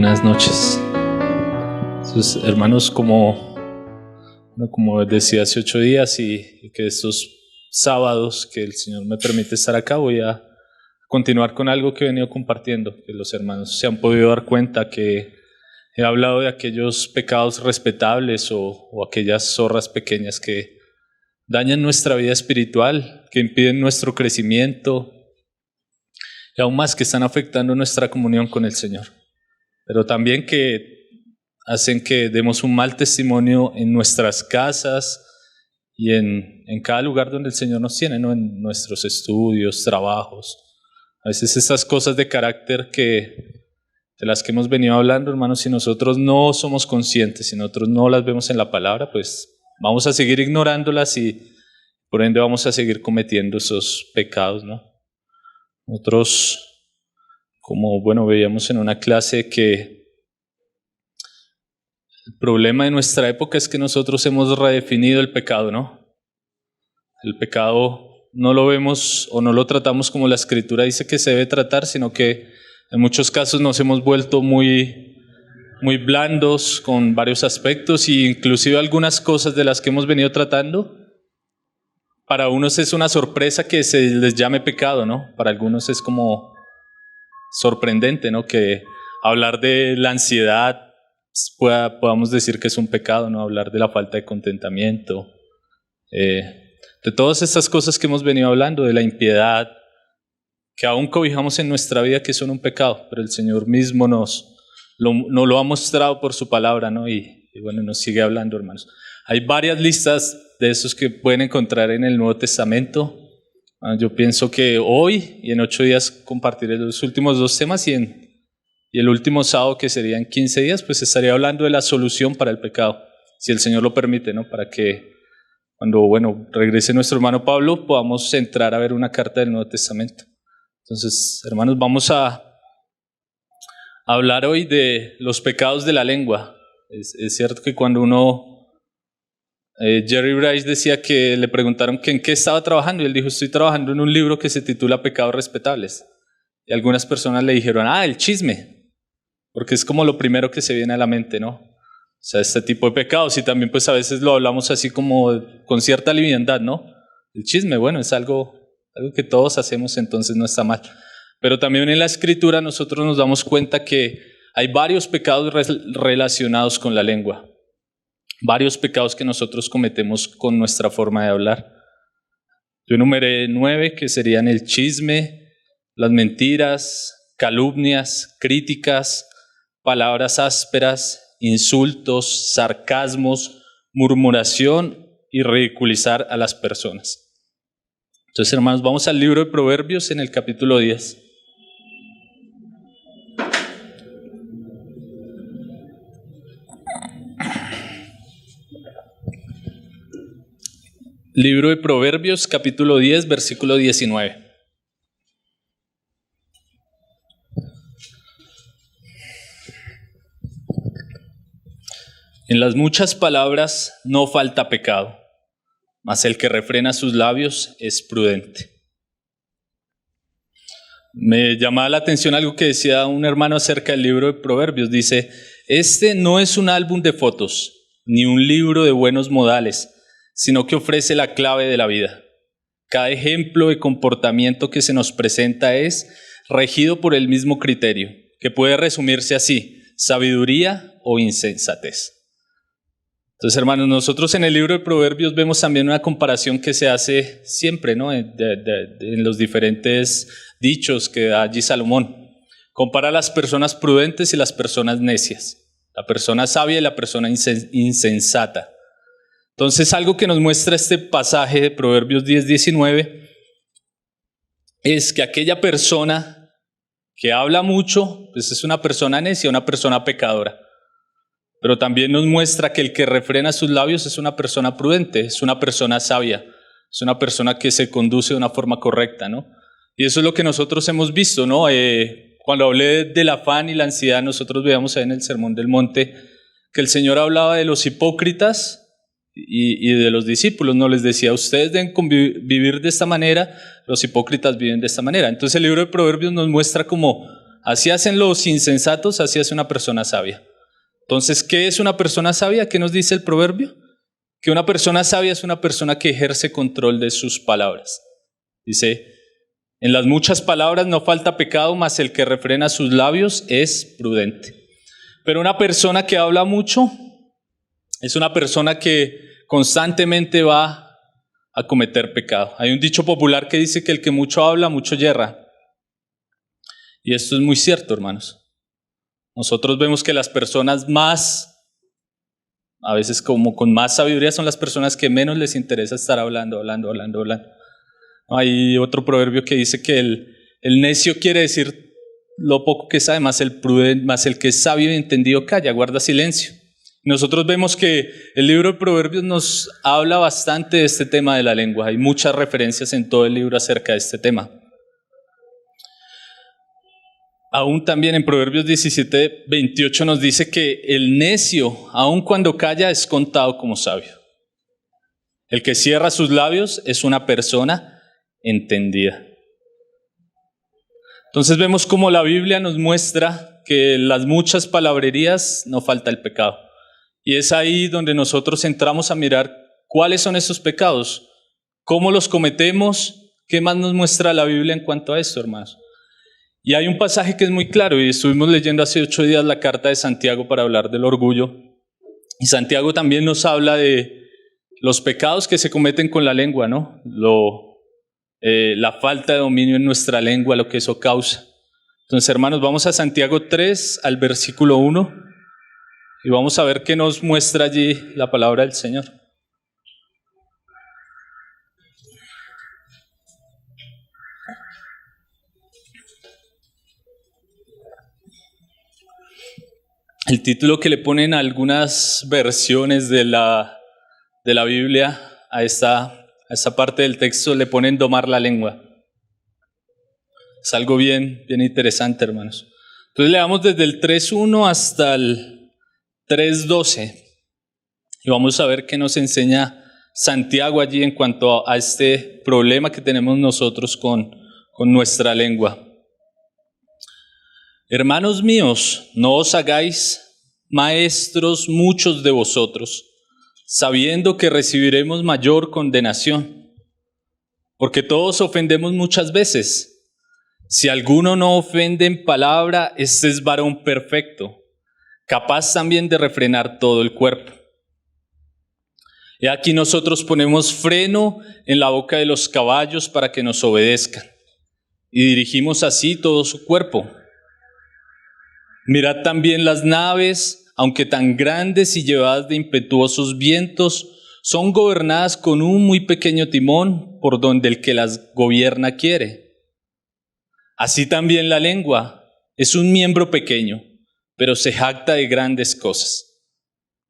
Buenas noches. Sus hermanos, como decía hace 8 días, y que estos sábados que el Señor me permite estar acá, voy a continuar con algo que he venido compartiendo, que los hermanos se han podido dar cuenta que he hablado de aquellos pecados respetables o aquellas zorras pequeñas que dañan nuestra vida espiritual, que impiden nuestro crecimiento y aún más que están afectando nuestra comunión con el Señor, pero también que hacen que demos un mal testimonio en nuestras casas y en cada lugar donde el Señor nos tiene, ¿no? En nuestros estudios, trabajos. A veces esas cosas de carácter de las que hemos venido hablando, hermanos, si nosotros no somos conscientes, si nosotros no las vemos en la palabra, pues vamos a seguir ignorándolas y por ende vamos a seguir cometiendo esos pecados, ¿no? Nosotros, veíamos en una clase que el problema de nuestra época es que nosotros hemos redefinido el pecado, ¿no? El pecado no lo vemos o no lo tratamos como la Escritura dice que se debe tratar, sino que en muchos casos nos hemos vuelto muy blandos con varios aspectos, e inclusive algunas cosas de las que hemos venido tratando, para unos es una sorpresa que se les llame pecado, ¿no? Para algunos es como sorprendente, ¿no? Que hablar de la ansiedad podamos decir que es un pecado, ¿no? Hablar de la falta de contentamiento, de todas estas cosas que hemos venido hablando, de la impiedad, que aún cobijamos en nuestra vida que son un pecado, pero el Señor mismo nos lo ha mostrado por su palabra, ¿no? Y nos sigue hablando, hermanos. Hay varias listas de esos que pueden encontrar en el Nuevo Testamento. Yo pienso que hoy y en 8 días compartiré los últimos 2 temas y el último sábado, que sería en 15 días, pues estaría hablando de la solución para el pecado, si el Señor lo permite, ¿no? Para que cuando regrese nuestro hermano Pablo podamos entrar a ver una carta del Nuevo Testamento. Entonces, hermanos, vamos a hablar hoy de los pecados de la lengua. Es cierto que cuando Jerry Bryce decía que le preguntaron que en qué estaba trabajando, y él dijo: estoy trabajando en un libro que se titula Pecados Respetables. Y algunas personas le dijeron: el chisme, porque es como lo primero que se viene a la mente, ¿no? O sea, este tipo de pecados, y también pues a veces lo hablamos así como con cierta liviandad, ¿no? El chisme, es algo que todos hacemos, entonces no está mal. Pero también en la Escritura nosotros nos damos cuenta que hay varios pecados relacionados con la lengua, varios pecados que nosotros cometemos con nuestra forma de hablar. Yo enumeré 9, que serían el chisme, las mentiras, calumnias, críticas, palabras ásperas, insultos, sarcasmos, murmuración y ridiculizar a las personas. Entonces, hermanos, vamos al libro de Proverbios en el capítulo 10. Libro de Proverbios, capítulo 10, versículo 19. En las muchas palabras no falta pecado, mas el que refrena sus labios es prudente. Me llamaba la atención algo que decía un hermano acerca del libro de Proverbios. Dice: este no es un álbum de fotos, ni un libro de buenos modales, sino que ofrece la clave de la vida. Cada ejemplo de comportamiento que se nos presenta es regido por el mismo criterio, que puede resumirse así: sabiduría o insensatez. Entonces, hermanos, nosotros en el libro de Proverbios vemos también una comparación que se hace siempre, ¿no? En los diferentes dichos que da allí Salomón. Compara a las personas prudentes y las personas necias, la persona sabia y la persona insensata. Entonces, algo que nos muestra este pasaje de Proverbios 10:19 es que aquella persona que habla mucho, pues es una persona necia, una persona pecadora. Pero también nos muestra que el que refrena sus labios es una persona prudente, es una persona sabia, es una persona que se conduce de una forma correcta, ¿no? Y eso es lo que nosotros hemos visto, ¿no? Cuando hablé del afán y la ansiedad, nosotros veíamos ahí en el Sermón del Monte que el Señor hablaba de los hipócritas y de los discípulos, ¿no? Les decía: ustedes deben vivir de esta manera, los hipócritas viven de esta manera. Entonces el libro de Proverbios nos muestra como Así hacen los insensatos, así hace una persona sabia. Entonces, ¿qué es una persona sabia? ¿Qué nos dice el proverbio? Que una persona sabia es una persona que ejerce control de sus palabras. Dice, en las muchas palabras no falta pecado, mas el que refrena sus labios es prudente. Pero una persona que habla mucho es una persona que constantemente va a cometer pecado. Hay un dicho popular que dice que el que mucho habla, mucho yerra. Y esto es muy cierto, hermanos. Nosotros vemos que las personas a veces como con más sabiduría, son las personas que menos les interesa estar hablando. Hay otro proverbio que dice que el necio quiere decir lo poco que sabe, más el que es sabio y entendido calla, guarda silencio. Nosotros vemos que el libro de Proverbios nos habla bastante de este tema de la lengua. Hay muchas referencias en todo el libro acerca de este tema. Aún también en Proverbios 17:28 nos dice que el necio, aun cuando calla, es contado como sabio. El que cierra sus labios es una persona entendida. Entonces vemos cómo la Biblia nos muestra que en las muchas palabrerías no falta el pecado. Y es ahí donde nosotros entramos a mirar cuáles son esos pecados, cómo los cometemos, qué más nos muestra la Biblia en cuanto a esto, hermanos. Y hay un pasaje que es muy claro, y estuvimos leyendo hace 8 días la carta de Santiago para hablar del orgullo. Y Santiago también nos habla de los pecados que se cometen con la lengua, ¿no? La falta de dominio en nuestra lengua, lo que eso causa. Entonces, hermanos, vamos a Santiago 3, al versículo 1, y vamos a ver qué nos muestra allí la palabra del Señor. El título que le ponen algunas versiones de la Biblia a esta parte del texto le ponen domar la lengua. Es algo bien interesante, hermanos. Entonces le damos desde el 3.1 hasta el 3.12 y vamos a ver qué nos enseña Santiago allí en cuanto a este problema que tenemos nosotros con nuestra lengua. Hermanos míos, no os hagáis maestros muchos de vosotros, sabiendo que recibiremos mayor condenación, porque todos ofendemos muchas veces. Si alguno no ofende en palabra, este es varón perfecto, capaz también de refrenar todo el cuerpo. Y aquí nosotros ponemos freno en la boca de los caballos para que nos obedezcan, y dirigimos así todo su cuerpo. Mirad también las naves, aunque tan grandes y llevadas de impetuosos vientos, son gobernadas con un muy pequeño timón por donde el que las gobierna quiere. Así también la lengua es un miembro pequeño, pero se jacta de grandes cosas.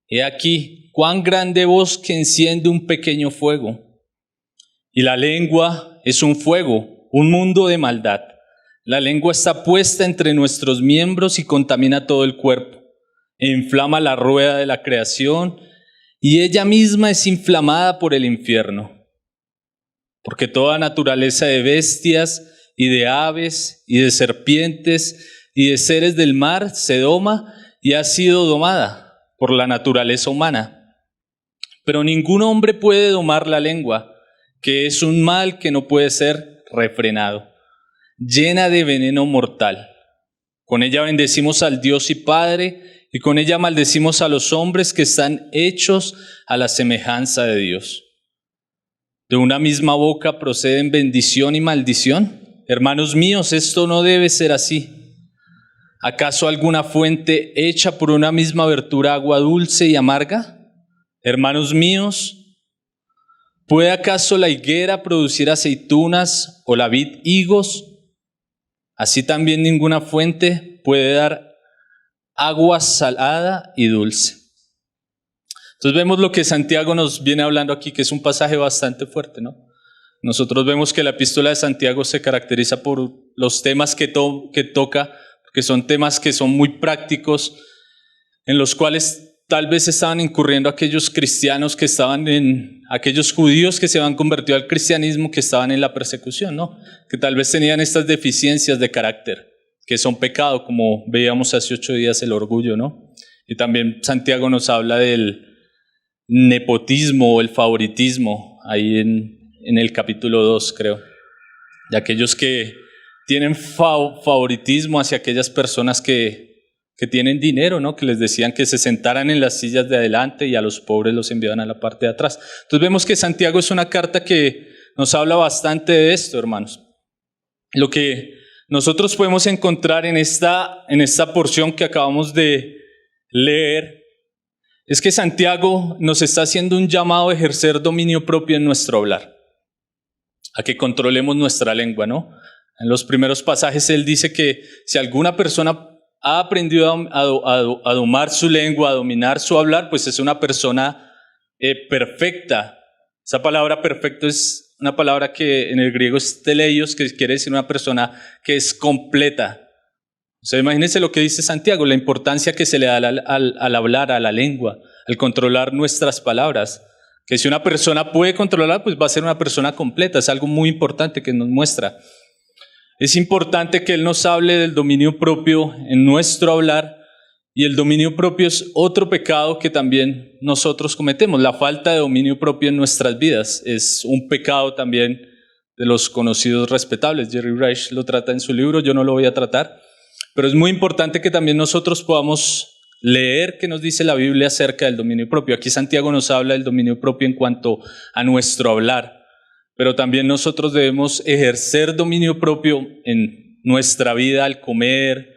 He aquí cuán grande bosque enciende un pequeño fuego. Y la lengua es un fuego, un mundo de maldad. La lengua está puesta entre nuestros miembros y contamina todo el cuerpo. E inflama la rueda de la creación y ella misma es inflamada por el infierno. Porque toda naturaleza de bestias y de aves y de serpientes y de seres del mar se doma y ha sido domada por la naturaleza humana. Pero ningún hombre puede domar la lengua, que es un mal que no puede ser refrenado, llena de veneno mortal. Con ella bendecimos al Dios y Padre, y con ella maldecimos a los hombres que están hechos a la semejanza de Dios. ¿De una misma boca proceden bendición y maldición? Hermanos míos, esto no debe ser así. ¿Acaso alguna fuente hecha por una misma abertura agua dulce y amarga? Hermanos míos, ¿puede acaso la higuera producir aceitunas o la vid higos? Así también ninguna fuente puede dar agua salada y dulce. Entonces vemos lo que Santiago nos viene hablando aquí, que es un pasaje bastante fuerte, ¿no? Nosotros vemos que la epístola de Santiago se caracteriza por los temas que toca, que son temas que son muy prácticos, en los cuales tal vez estaban incurriendo aquellos cristianos que aquellos judíos que se habían convertido al cristianismo, que estaban en la persecución, ¿no? Que tal vez tenían estas deficiencias de carácter, que son pecado, como veíamos hace 8 días el orgullo, ¿no? Y también Santiago nos habla del nepotismo o el favoritismo, ahí en el capítulo 2, creo, de aquellos que tienen favoritismo hacia aquellas personas que tienen dinero, ¿no? Que les decían que se sentaran en las sillas de adelante y a los pobres los enviaban a la parte de atrás. Entonces vemos que Santiago es una carta que nos habla bastante de esto, hermanos. Lo que nosotros podemos encontrar en esta porción que acabamos de leer es que Santiago nos está haciendo un llamado a ejercer dominio propio en nuestro hablar, a que controlemos nuestra lengua, ¿no? En los primeros pasajes él dice que si alguna persona ha aprendido a domar su lengua, a dominar su hablar, pues es una persona perfecta. Esa palabra perfecto es una palabra que en el griego es teleios, que quiere decir una persona que es completa. O sea, imagínense lo que dice Santiago, la importancia que se le da al hablar, a la lengua, al controlar nuestras palabras. Que si una persona puede controlar, pues va a ser una persona completa. Es algo muy importante que nos muestra. Es importante que Él nos hable del dominio propio en nuestro hablar, y el dominio propio es otro pecado que también nosotros cometemos. La falta de dominio propio en nuestras vidas es un pecado también de los conocidos respetables. Jerry Reich lo trata en su libro, yo no lo voy a tratar, pero es muy importante que también nosotros podamos leer qué nos dice la Biblia acerca del dominio propio. Aquí Santiago nos habla del dominio propio en cuanto a nuestro hablar. Pero también nosotros debemos ejercer dominio propio en nuestra vida al comer,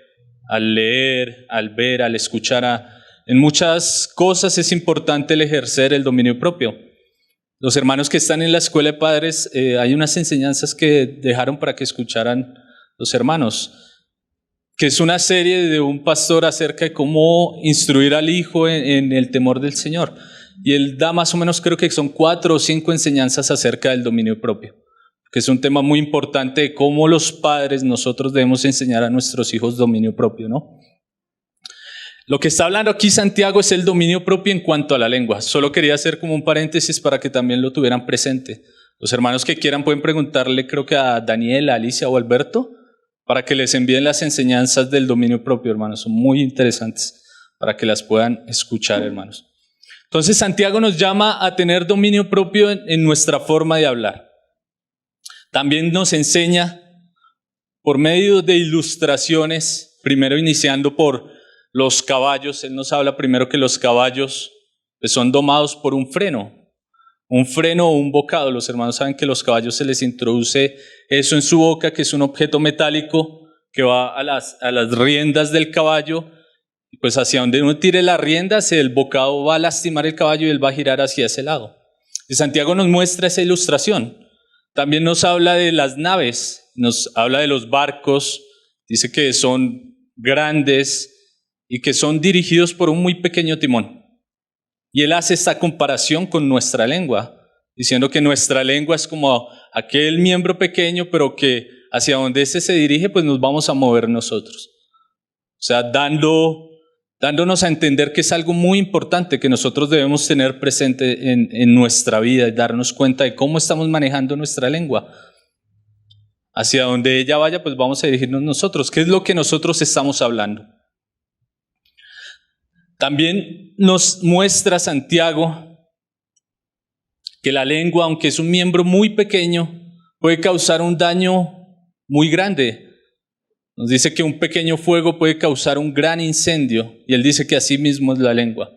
al leer, al ver, al escuchar. En muchas cosas es importante el ejercer el dominio propio. Los hermanos que están en la escuela de padres, hay unas enseñanzas que dejaron para que escucharan los hermanos, que es una serie de un pastor acerca de cómo instruir al hijo en el temor del Señor. Y él da más o menos, creo que son 4 o 5 enseñanzas acerca del dominio propio, que es un tema muy importante de cómo los padres, nosotros debemos enseñar a nuestros hijos dominio propio, ¿no? Lo que está hablando aquí Santiago es el dominio propio en cuanto a la lengua. Solo quería hacer como un paréntesis para que también lo tuvieran presente. Los hermanos que quieran pueden preguntarle, creo que a Daniel, a Alicia o a Alberto, para que les envíen las enseñanzas del dominio propio, hermanos. Son muy interesantes para que las puedan escuchar, hermanos. Entonces Santiago nos llama a tener dominio propio en nuestra forma de hablar. También nos enseña por medio de ilustraciones, primero iniciando por los caballos. Él nos habla primero que los caballos pues, son domados por un freno o un bocado. Los hermanos saben que a los caballos se les introduce eso en su boca, que es un objeto metálico que va a las riendas del caballo. Y pues hacia donde uno tire las riendas, el bocado va a lastimar el caballo y él va a girar hacia ese lado. Y Santiago nos muestra esa ilustración. También nos habla de las naves, nos habla de los barcos, dice que son grandes y que son dirigidos por un muy pequeño timón. Y él hace esta comparación con nuestra lengua, diciendo que nuestra lengua es como aquel miembro pequeño, pero que hacia donde ese se dirige, pues nos vamos a mover nosotros. O sea, dándonos a entender que es algo muy importante que nosotros debemos tener presente en nuestra vida y darnos cuenta de cómo estamos manejando nuestra lengua. Hacia donde ella vaya, pues vamos a dirigirnos nosotros. ¿Qué es lo que nosotros estamos hablando? También nos muestra Santiago que la lengua, aunque es un miembro muy pequeño, puede causar un daño muy grande. Nos dice que un pequeño fuego puede causar un gran incendio, y él dice que así mismo es la lengua.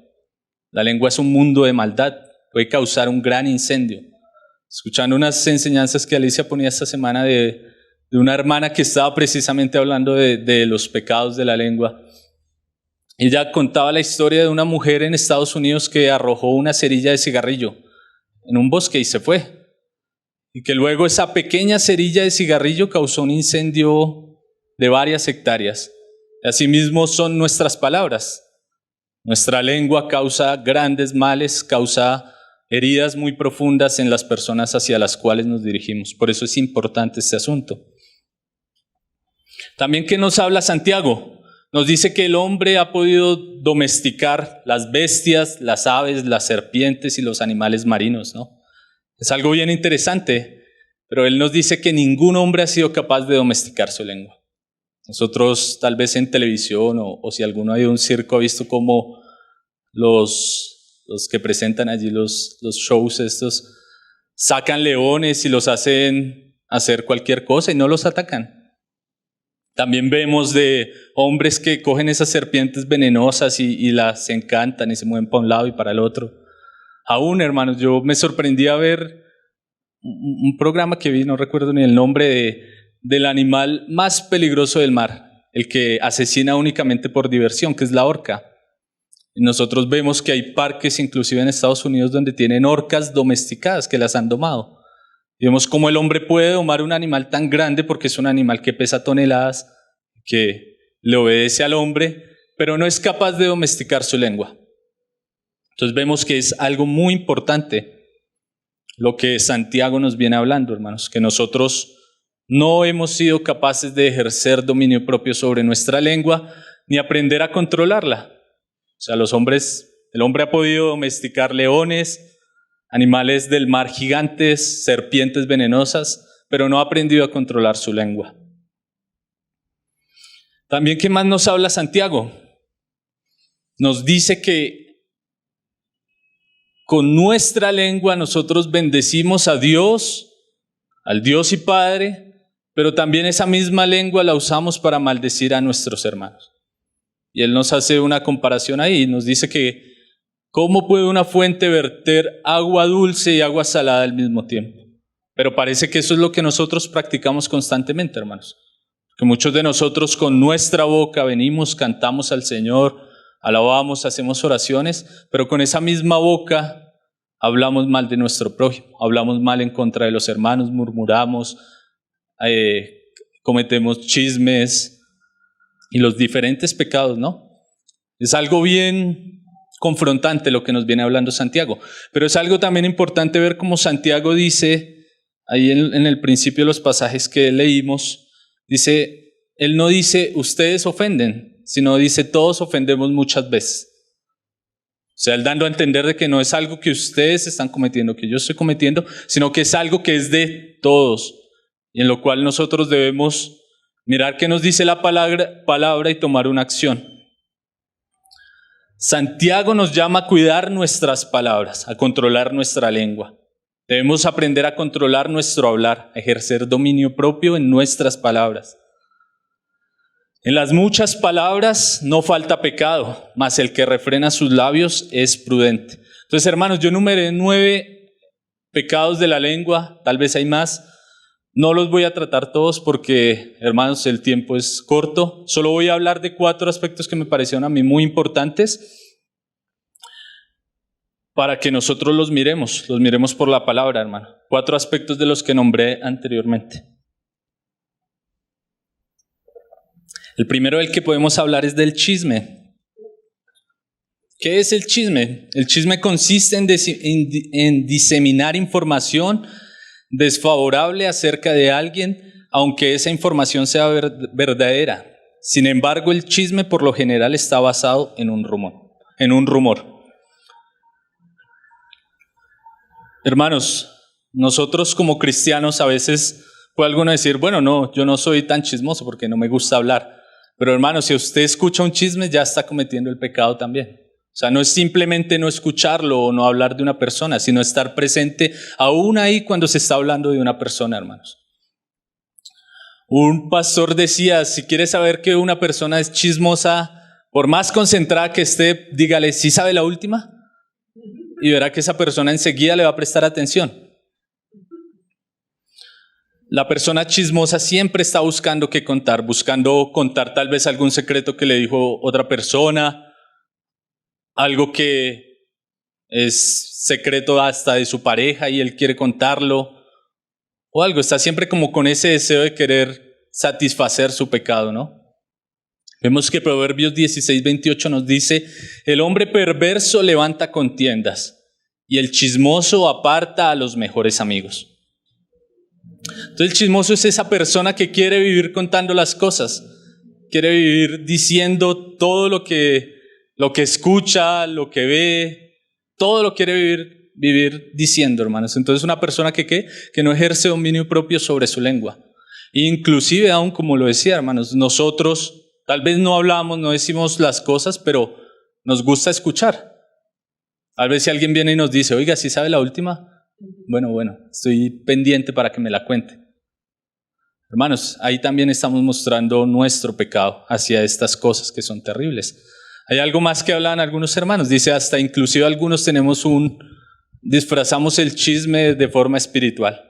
La lengua es un mundo de maldad, puede causar un gran incendio. Escuchando unas enseñanzas que Alicia ponía esta semana de una hermana que estaba precisamente hablando de los pecados de la lengua. Ella contaba la historia de una mujer en Estados Unidos que arrojó una cerilla de cigarrillo en un bosque y se fue. Y que luego esa pequeña cerilla de cigarrillo causó un incendio de varias hectáreas. Asimismo son nuestras palabras. Nuestra lengua causa grandes males, causa heridas muy profundas en las personas hacia las cuales nos dirigimos. Por eso es importante este asunto. También, ¿qué nos habla Santiago? Nos dice que el hombre ha podido domesticar las bestias, las aves, las serpientes y los animales marinos, ¿no? Es algo bien interesante, pero él nos dice que ningún hombre ha sido capaz de domesticar su lengua. Nosotros tal vez en televisión o si alguno ha ido a un circo ha visto como los que presentan allí los shows estos sacan leones y los hacen hacer cualquier cosa y no los atacan. También vemos de hombres que cogen esas serpientes venenosas y las encantan y se mueven para un lado y para el otro. Aún, hermanos, yo me sorprendí a ver un programa que vi, no recuerdo ni el nombre, del animal más peligroso del mar, el que asesina únicamente por diversión, que es la orca. Y nosotros vemos que hay parques, inclusive en Estados Unidos, donde tienen orcas domesticadas que las han domado. Y vemos cómo el hombre puede domar un animal tan grande porque es un animal que pesa toneladas, que le obedece al hombre, pero no es capaz de domesticar su lengua. Entonces vemos que es algo muy importante lo que Santiago nos viene hablando, hermanos, que nosotros no hemos sido capaces de ejercer dominio propio sobre nuestra lengua ni aprender a controlarla. O sea, el hombre ha podido domesticar leones, animales del mar gigantes, serpientes venenosas, pero no ha aprendido a controlar su lengua. También, ¿qué más nos habla Santiago? Nos dice que con nuestra lengua nosotros bendecimos a Dios, al Dios y Padre, pero también esa misma lengua la usamos para maldecir a nuestros hermanos. Y él nos hace una comparación ahí, nos dice que ¿cómo puede una fuente verter agua dulce y agua salada al mismo tiempo? Pero parece que eso es lo que nosotros practicamos constantemente, hermanos. Que muchos de nosotros con nuestra boca venimos, cantamos al Señor, alabamos, hacemos oraciones, pero con esa misma boca hablamos mal de nuestro prójimo, hablamos mal en contra de los hermanos, murmuramos, cometemos chismes y los diferentes pecados, ¿no? Es algo bien confrontante lo que nos viene hablando Santiago, pero es algo también importante ver cómo Santiago dice, ahí en el principio de los pasajes que leímos, dice, él no dice ustedes ofenden, sino dice todos ofendemos muchas veces. O sea, él dando a entender de que no es algo que ustedes están cometiendo, que yo estoy cometiendo, sino que es algo que es de todos y en lo cual nosotros debemos mirar qué nos dice la palabra y tomar una acción. Santiago nos llama a cuidar nuestras palabras, a controlar nuestra lengua. Debemos aprender a controlar nuestro hablar, a ejercer dominio propio en nuestras palabras. En las muchas palabras no falta pecado, mas el que refrena sus labios es prudente. Entonces, hermanos, yo enumeré 9 pecados de la lengua, tal vez hay más. No los voy a tratar todos porque, hermanos, el tiempo es corto. Solo voy a hablar de 4 aspectos que me parecieron a mí muy importantes para que nosotros los miremos por la palabra, hermano. 4 aspectos de los que nombré anteriormente. El primero del que podemos hablar es del chisme. ¿Qué es el chisme? El chisme consiste en diseminar información desfavorable acerca de alguien, aunque esa información sea verdadera. Sin embargo, el chisme por lo general está basado en un rumor. Hermanos, nosotros como cristianos a veces puede alguno decir, bueno, no, yo no soy tan chismoso porque no me gusta hablar. Pero hermanos, si usted escucha un chisme, ya está cometiendo el pecado también. O sea, no es simplemente no escucharlo o no hablar de una persona, sino estar presente aún ahí cuando se está hablando de una persona, hermanos. Un pastor decía, si quiere saber que una persona es chismosa, por más concentrada que esté, dígale, ¿sí sabe la última? Y verá que esa persona enseguida le va a prestar atención. La persona chismosa siempre está buscando qué contar, buscando contar tal vez algún secreto que le dijo otra persona, algo que es secreto hasta de su pareja y él quiere contarlo, o algo, está siempre como con ese deseo de querer satisfacer su pecado, ¿no? Vemos que Proverbios 16:28 nos dice, el hombre perverso levanta contiendas y el chismoso aparta a los mejores amigos. Entonces el chismoso es esa persona que quiere vivir contando las cosas, quiere vivir diciendo todo lo que escucha, lo que ve, todo lo quiere vivir diciendo, hermanos. Entonces una persona que no ejerce dominio propio sobre su lengua. Inclusive aún como lo decía, hermanos, nosotros tal vez no hablamos, no decimos las cosas, pero nos gusta escuchar. A veces si alguien viene y nos dice, oiga, ¿sí sabe la última? Bueno, estoy pendiente para que me la cuente. Hermanos, ahí también estamos mostrando nuestro pecado hacia estas cosas que son terribles. Hay algo más que hablan algunos hermanos. Dice, hasta inclusive algunos disfrazamos el chisme de forma espiritual.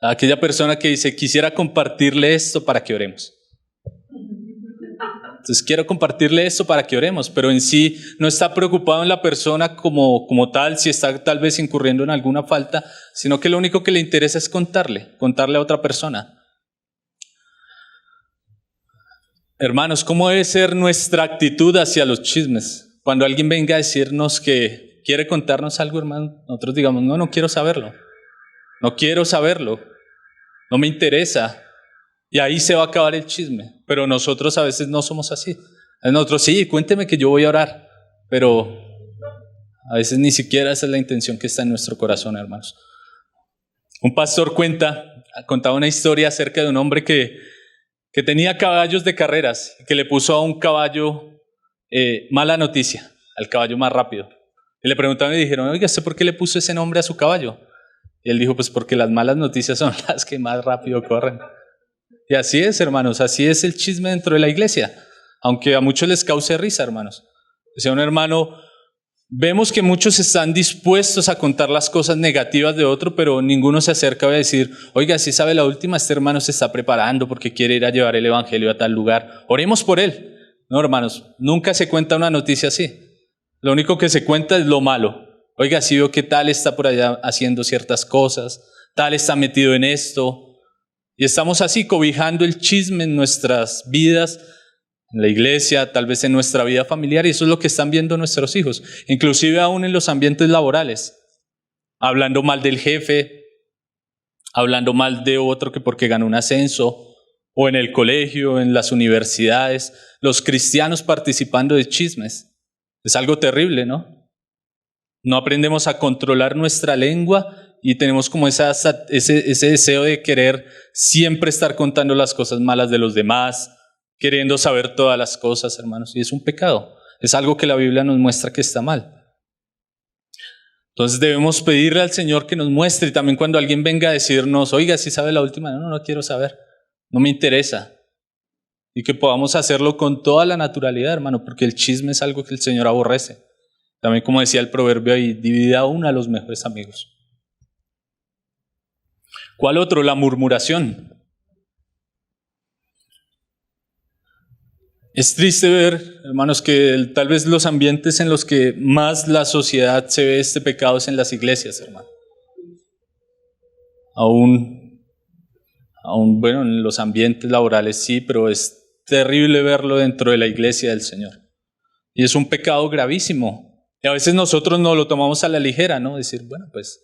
Aquella persona que dice, quisiera compartirle esto para que oremos. Entonces quiero compartirle esto para que oremos, pero en sí no está preocupado en la persona como tal, si está tal vez incurriendo en alguna falta, sino que lo único que le interesa es contarle a otra persona. Hermanos, ¿cómo debe ser nuestra actitud hacia los chismes? Cuando alguien venga a decirnos que quiere contarnos algo, hermano, nosotros digamos, no quiero saberlo, no me interesa. Y ahí se va a acabar el chisme. Pero nosotros a veces no somos así. Nosotros, sí, cuénteme que yo voy a orar. Pero a veces ni siquiera esa es la intención que está en nuestro corazón, hermanos. Un pastor contaba una historia acerca de un hombre que tenía caballos de carreras, que le puso a un caballo mala noticia, al caballo más rápido. Y le preguntaron y dijeron, oiga, ¿usted por qué le puso ese nombre a su caballo? Y él dijo, pues porque las malas noticias son las que más rápido corren. Y así es, hermanos, así es el chisme dentro de la iglesia, aunque a muchos les cause risa, hermanos. Decía un hermano, vemos que muchos están dispuestos a contar las cosas negativas de otro, pero ninguno se acerca a decir, oiga, si sabe la última, este hermano se está preparando porque quiere ir a llevar el evangelio a tal lugar, oremos por él. No, hermanos, nunca se cuenta una noticia así. Lo único que se cuenta es lo malo. Oiga, si veo que tal está por allá haciendo ciertas cosas, tal está metido en esto. Y estamos así cobijando el chisme en nuestras vidas, en la iglesia, tal vez en nuestra vida familiar, y eso es lo que están viendo nuestros hijos, inclusive aún en los ambientes laborales, hablando mal del jefe, hablando mal de otro que porque ganó un ascenso, o en el colegio, en las universidades, los cristianos participando de chismes. Es algo terrible, ¿no? No aprendemos a controlar nuestra lengua y tenemos como ese deseo de querer siempre estar contando las cosas malas de los demás, queriendo saber todas las cosas, hermanos. Y es un pecado. Es algo que la Biblia nos muestra que está mal. Entonces debemos pedirle al Señor que nos muestre. Y también cuando alguien venga a decirnos, oiga, si sabe la última, no quiero saber, no me interesa. Y que podamos hacerlo con toda la naturalidad, hermano, porque el chisme es algo que el Señor aborrece. También como decía el proverbio ahí, divide aún a los mejores amigos. ¿Cuál otro? La murmuración. Es triste ver, hermanos, que tal vez los ambientes en los que más la sociedad se ve este pecado es en las iglesias, hermano. Aún, bueno, en los ambientes laborales sí, pero es terrible verlo dentro de la iglesia del Señor. Y es un pecado gravísimo. Y a veces nosotros no lo tomamos a la ligera, ¿no? Decir, bueno, pues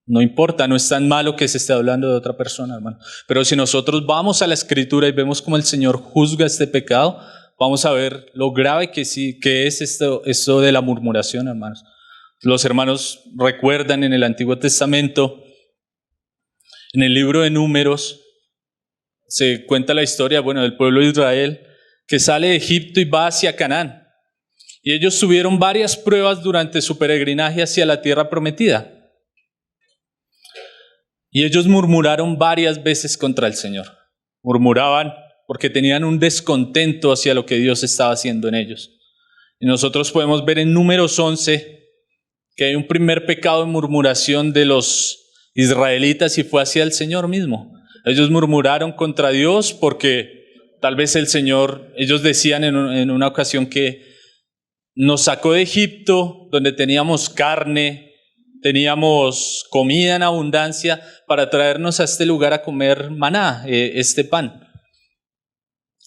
no importa, no es tan malo que se esté hablando de otra persona, hermano. Pero si nosotros vamos a la Escritura y vemos cómo el Señor juzga este pecado, vamos a ver lo grave que es esto de la murmuración, hermanos. Los hermanos recuerdan en el Antiguo Testamento, en el libro de Números, se cuenta la historia, del pueblo de Israel, que sale de Egipto y va hacia Canaán. Y ellos tuvieron varias pruebas durante su peregrinaje hacia la tierra prometida. Y ellos murmuraron varias veces contra el Señor. Murmuraban porque tenían un descontento hacia lo que Dios estaba haciendo en ellos. Y nosotros podemos ver en Números 11 que hay un primer pecado de murmuración de los israelitas y fue hacia el Señor mismo. Ellos murmuraron contra Dios porque tal vez el Señor, ellos decían en una ocasión que nos sacó de Egipto donde teníamos carne, teníamos comida en abundancia para traernos a este lugar a comer maná, este pan.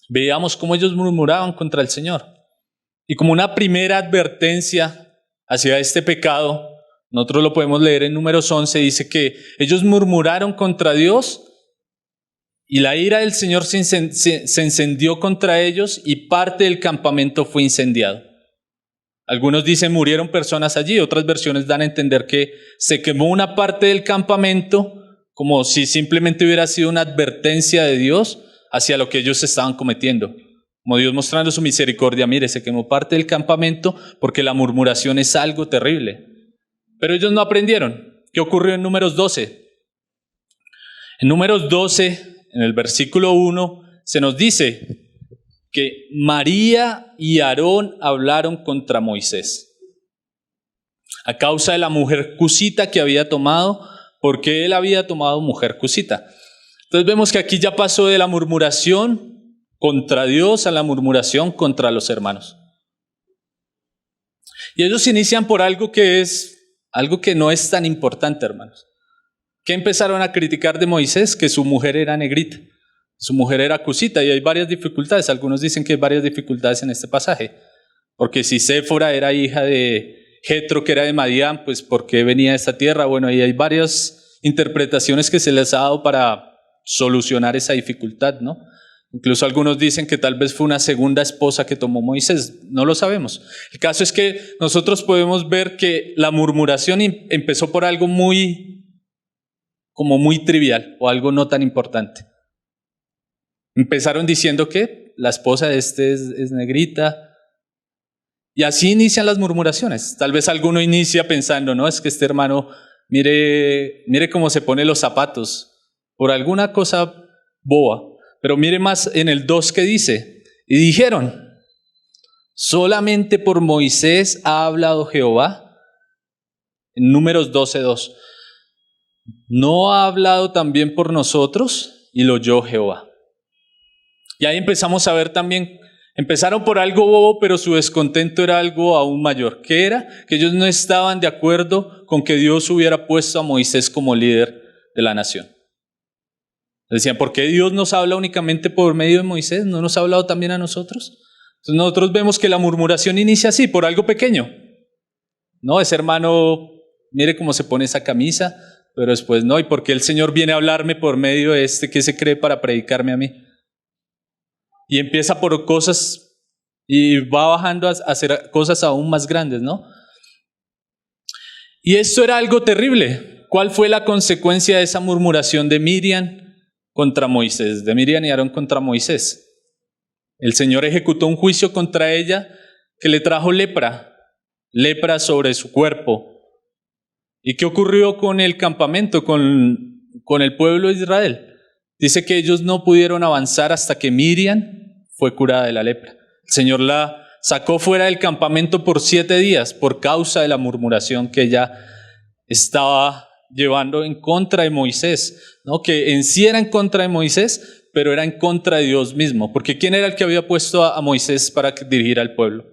Veíamos cómo ellos murmuraban contra el Señor. Y como una primera advertencia hacia este pecado, nosotros lo podemos leer en Números 11, dice que ellos murmuraron contra Dios y la ira del Señor se encendió contra ellos y parte del campamento fue incendiado. Algunos dicen murieron personas allí, otras versiones dan a entender que se quemó una parte del campamento como si simplemente hubiera sido una advertencia de Dios hacia lo que ellos estaban cometiendo. Como Dios mostrando su misericordia, mire, se quemó parte del campamento porque la murmuración es algo terrible. Pero ellos no aprendieron. ¿Qué ocurrió en Números 12? En Números 12, en el versículo 1, se nos dice que María y Aarón hablaron contra Moisés a causa de la mujer cusita que había tomado, porque él había tomado mujer cusita. Entonces vemos que aquí ya pasó de la murmuración contra Dios a la murmuración contra los hermanos. Y ellos inician por algo que no es tan importante, hermanos. ¿Qué empezaron a criticar de Moisés? Que su mujer era negrita, su mujer era cusita, y hay varias dificultades. Algunos dicen que hay varias dificultades en este pasaje, porque si Séfora era hija de Jetro, que era de Madián, pues ¿por qué venía a esta tierra? Bueno, y hay varias interpretaciones que se les ha dado para solucionar esa dificultad, ¿no? Incluso algunos dicen que tal vez fue una segunda esposa que tomó Moisés, no lo sabemos. El caso es que nosotros podemos ver que la murmuración empezó por algo muy trivial o algo no tan importante. Empezaron diciendo que la esposa de este es negrita, y así inician las murmuraciones. Tal vez alguno inicia pensando, no, es que este hermano, mire cómo se pone los zapatos, por alguna cosa boba. Pero mire más en el 2 que dice, y dijeron, solamente por Moisés ha hablado Jehová. En Números 12:2, ¿no ha hablado también por nosotros? Y lo oyó Jehová. Y ahí empezamos a ver también, empezaron por algo bobo, pero su descontento era algo aún mayor. ¿Qué era? Que ellos no estaban de acuerdo con que Dios hubiera puesto a Moisés como líder de la nación. Decían, ¿por qué Dios nos habla únicamente por medio de Moisés? ¿No nos ha hablado también a nosotros? Entonces nosotros vemos que la murmuración inicia así, por algo pequeño. No, ese hermano, mire cómo se pone esa camisa, pero después no, ¿y por qué el Señor viene a hablarme por medio de que se cree para predicarme a mí? Y empieza por cosas y va bajando a hacer cosas aún más grandes, ¿no? Y esto era algo terrible. ¿Cuál fue la consecuencia de esa murmuración de Miriam contra Moisés, de Miriam y Aarón contra Moisés? El Señor ejecutó un juicio contra ella que le trajo lepra sobre su cuerpo. ¿Y qué ocurrió con el campamento, con el pueblo de Israel? Dice que ellos no pudieron avanzar hasta que Miriam fue curada de la lepra. El Señor la sacó fuera del campamento por 7 días por causa de la murmuración que ella estaba llevando en contra de Moisés, ¿no? Que en sí era en contra de Moisés, pero era en contra de Dios mismo, porque ¿quién era el que había puesto a Moisés para dirigir al pueblo?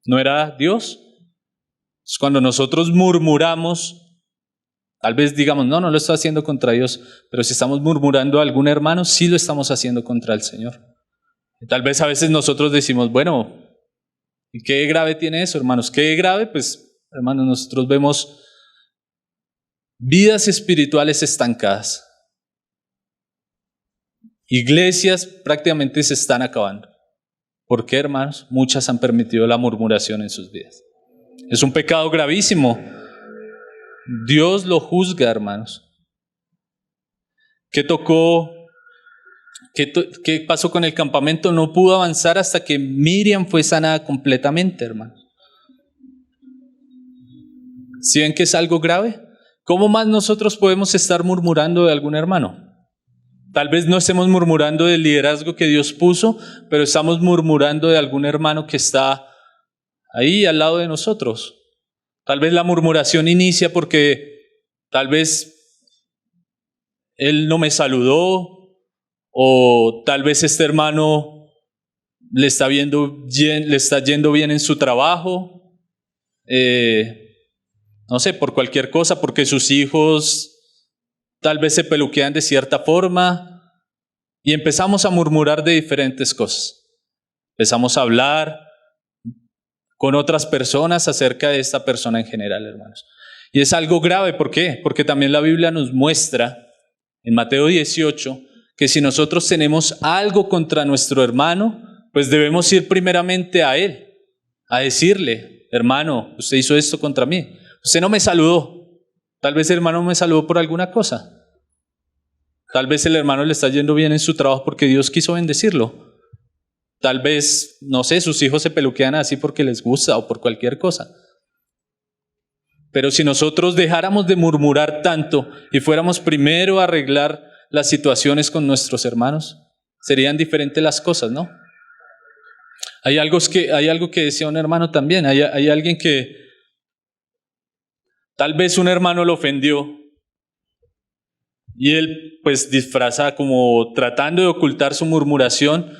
¿No era Dios? Entonces, cuando nosotros murmuramos, tal vez digamos, no lo estoy haciendo contra Dios, pero si estamos murmurando a algún hermano, sí lo estamos haciendo contra el Señor. Y tal vez a veces nosotros decimos, bueno, ¿y qué grave tiene eso, hermanos? ¿Qué grave? Pues, hermanos, nosotros vemos vidas espirituales estancadas. Iglesias prácticamente se están acabando. ¿Por qué, hermanos? Muchas han permitido la murmuración en sus vidas. Es un pecado gravísimo. Dios lo juzga, hermanos. ¿Qué pasó con el campamento? No pudo avanzar hasta que Miriam fue sanada completamente, hermanos. ¿Sí ven que es algo grave? ¿Cómo más nosotros podemos estar murmurando de algún hermano? Tal vez no estemos murmurando del liderazgo que Dios puso, pero estamos murmurando de algún hermano que está ahí al lado de nosotros. Tal vez la murmuración inicia porque tal vez él no me saludó, o tal vez este hermano le está yendo bien en su trabajo, no sé, por cualquier cosa, porque sus hijos tal vez se peluquean de cierta forma, y empezamos a murmurar de diferentes cosas. Empezamos a hablar con otras personas acerca de esta persona en general, hermanos. Y es algo grave, ¿por qué? Porque también la Biblia nos muestra en Mateo 18 que si nosotros tenemos algo contra nuestro hermano, pues debemos ir primeramente a él, a decirle, hermano, usted hizo esto contra mí, usted no me saludó, tal vez el hermano me saludó por alguna cosa. Tal vez el hermano le está yendo bien en su trabajo porque Dios quiso bendecirlo. Tal vez, no sé, sus hijos se peluquean así porque les gusta o por cualquier cosa. Pero si nosotros dejáramos de murmurar tanto y fuéramos primero a arreglar las situaciones con nuestros hermanos, serían diferentes las cosas, ¿no? Hay algo que decía un hermano también, hay alguien que tal vez un hermano lo ofendió y él pues disfraza como tratando de ocultar su murmuración,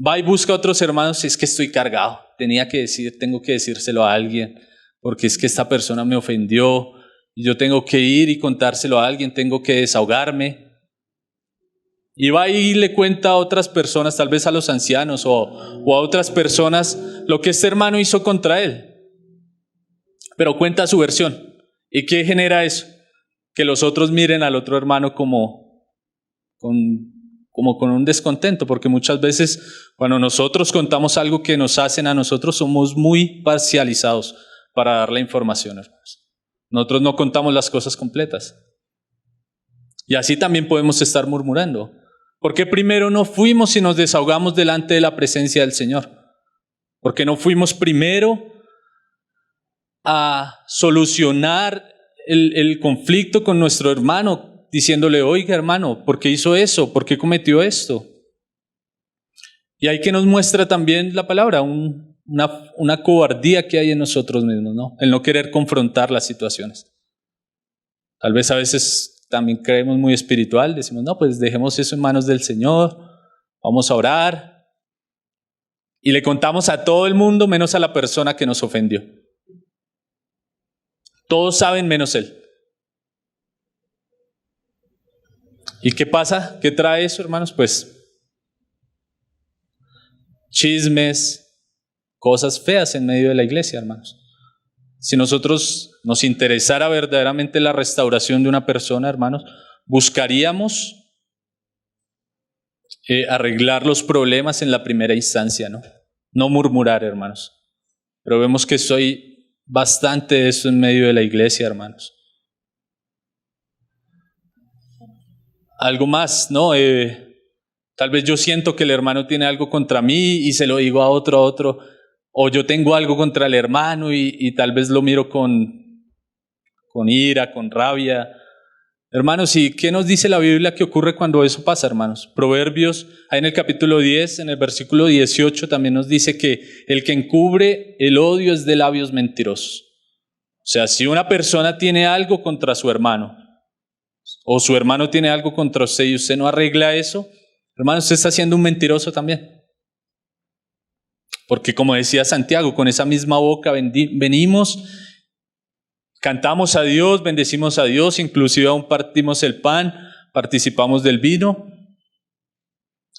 va y busca a otros hermanos y es que estoy cargado, tengo que decírselo a alguien, porque es que esta persona me ofendió y yo tengo que ir y contárselo a alguien, tengo que desahogarme. Y va y le cuenta a otras personas, tal vez a los ancianos o a otras personas, lo que este hermano hizo contra él. Pero cuenta su versión. ¿Y qué genera eso? Que los otros miren al otro hermano como con un descontento, porque muchas veces cuando nosotros contamos algo que nos hacen a nosotros, somos muy parcializados para dar la información, hermanos. Nosotros no contamos las cosas completas. Y así también podemos estar murmurando. ¿Por qué primero no fuimos y nos desahogamos delante de la presencia del Señor? ¿Por qué no fuimos primero a solucionar el conflicto con nuestro hermano, diciéndole, oiga hermano, ¿por qué hizo eso? ¿Por qué cometió esto? Y ahí que nos muestra también la palabra, una cobardía que hay en nosotros mismos, ¿no? El no querer confrontar las situaciones. Tal vez a veces también creemos muy espiritual, decimos, no, pues dejemos eso en manos del Señor, vamos a orar. Y le contamos a todo el mundo menos a la persona que nos ofendió. Todos saben menos él. ¿Y qué pasa? ¿Qué trae eso, hermanos? Pues chismes, cosas feas en medio de la iglesia, hermanos. Si nosotros nos interesara verdaderamente la restauración de una persona, hermanos, buscaríamos arreglar los problemas en la primera instancia, ¿no? No murmurar, hermanos. Pero vemos que soy bastante de eso en medio de la iglesia, hermanos. Algo más, ¿no? Tal vez yo siento que el hermano tiene algo contra mí y se lo digo a otro, o yo tengo algo contra el hermano y tal vez lo miro con ira, con rabia. Hermanos, ¿y qué nos dice la Biblia que ocurre cuando eso pasa, hermanos? Proverbios, ahí en el capítulo 10, en el versículo 18, también nos dice que el que encubre el odio es de labios mentirosos. O sea, si una persona tiene algo contra su hermano, o su hermano tiene algo contra usted y usted no arregla eso, hermano, usted está siendo un mentiroso también. Porque como decía Santiago, con esa misma boca venimos, cantamos a Dios, bendecimos a Dios, inclusive aún partimos el pan, participamos del vino,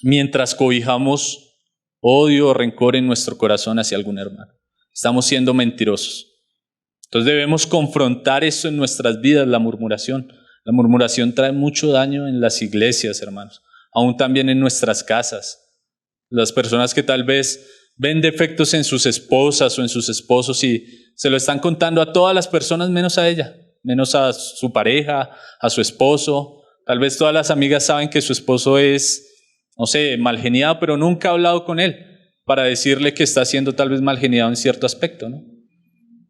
mientras cobijamos odio o rencor en nuestro corazón hacia algún hermano. Estamos siendo mentirosos. Entonces debemos confrontar eso en nuestras vidas, la murmuración. La murmuración trae mucho daño en las iglesias, hermanos, aún también en nuestras casas. Las personas que tal vez ven defectos en sus esposas o en sus esposos y se lo están contando a todas las personas menos a ella, menos a su pareja, a su esposo. Tal vez todas las amigas saben que su esposo es, no sé, malgeniado, pero nunca ha hablado con él para decirle que está siendo tal vez malgeniado en cierto aspecto, ¿no?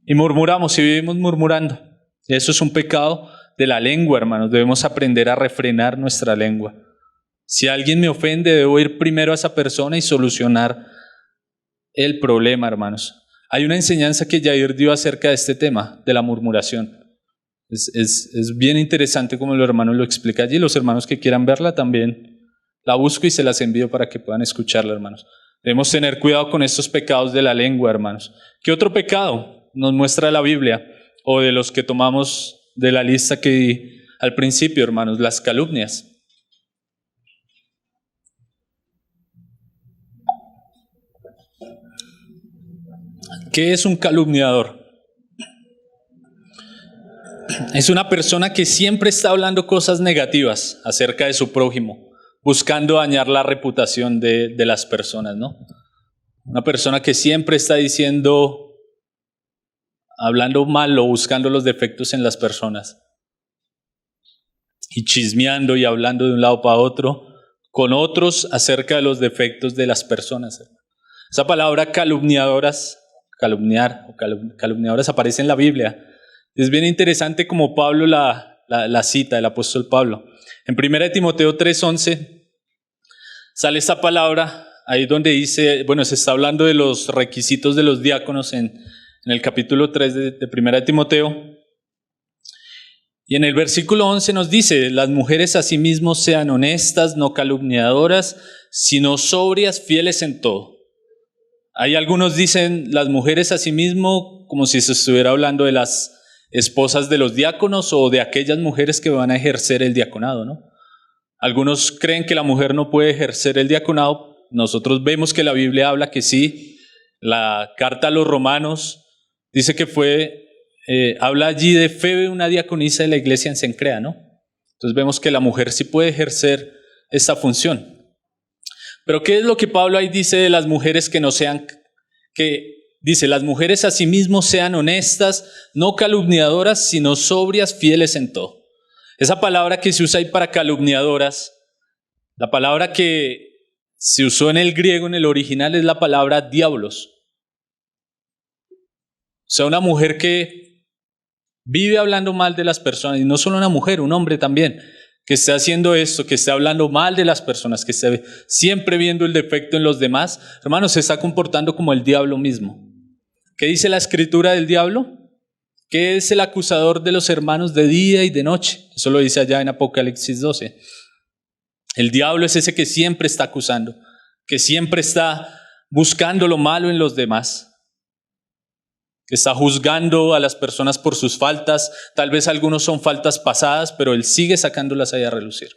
Y murmuramos y vivimos murmurando. Eso es un pecado de la lengua, hermanos. Debemos aprender a refrenar nuestra lengua. Si alguien me ofende, debo ir primero a esa persona y solucionar el problema, hermanos. Hay una enseñanza que Jair dio acerca de este tema, de la murmuración. Es bien interesante como el hermano lo explica allí. Los hermanos que quieran verla también la busco y se las envío para que puedan escucharla, hermanos. Debemos tener cuidado con estos pecados de la lengua, hermanos. ¿Qué otro pecado nos muestra la Biblia? O de los que tomamos de la lista que di al principio, hermanos, las calumnias. ¿Qué es un calumniador? Es una persona que siempre está hablando cosas negativas acerca de su prójimo, buscando dañar la reputación de las personas, ¿no? Una persona que siempre está diciendo, hablando mal o buscando los defectos en las personas. y chismeando y hablando de un lado para otro con otros acerca de los defectos de las personas. Esa palabra calumniadoras, calumniar o calumniadoras aparece en la Biblia. Es bien interesante como Pablo la cita, el apóstol Pablo. En 1 Timoteo 3:11 sale esta palabra ahí donde dice, bueno, se está hablando de los requisitos de los diáconos en el capítulo 3 de 1 Timoteo. Y en el versículo 11 nos dice, las mujeres asimismo sean honestas, no calumniadoras, sino sobrias, fieles en todo. Hay algunos dicen las mujeres asimismo como si se estuviera hablando de las esposas de los diáconos o de aquellas mujeres que van a ejercer el diaconado, ¿no? Algunos creen que la mujer no puede ejercer el diaconado. Nosotros vemos que la Biblia habla que sí. La carta a los Romanos dice que habla allí de Febe, una diaconisa de la iglesia en Cencrea, ¿no? Entonces vemos que la mujer sí puede ejercer esta función. Pero ¿qué es lo que Pablo ahí dice de las mujeres que no sean, que dice, las mujeres asimismo sean honestas, no calumniadoras, sino sobrias, fieles en todo? Esa palabra que se usa ahí para calumniadoras, la palabra que se usó en el griego, en el original, es la palabra diablos. O sea, una mujer que vive hablando mal de las personas, y no solo una mujer, un hombre también, que esté haciendo esto, que esté hablando mal de las personas, que esté siempre viendo el defecto en los demás, hermanos, se está comportando como el diablo mismo. ¿Qué dice la escritura del diablo? Que es el acusador de los hermanos de día y de noche. Eso lo dice allá en Apocalipsis 12. El diablo es ese que siempre está acusando, que siempre está buscando lo malo en los demás, que está juzgando a las personas por sus faltas. Tal vez algunos son faltas pasadas, pero él sigue sacándolas ahí a relucir.